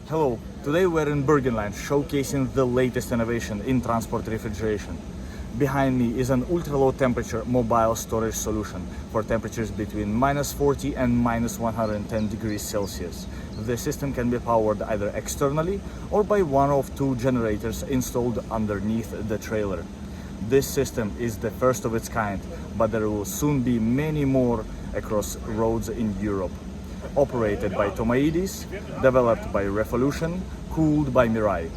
Hello, today we're in Bergenland showcasing the latest innovation in transport refrigeration. Behind me is an ultra-low temperature mobile storage solution for temperatures between -40 and -110 degrees Celsius. The system can be powered either externally or by one of two generators installed underneath the trailer. This system is the first of its kind, but there will soon be many more across roads in Europe. Operated by Tomaides, developed by Refrigeration, cooled by Mirai.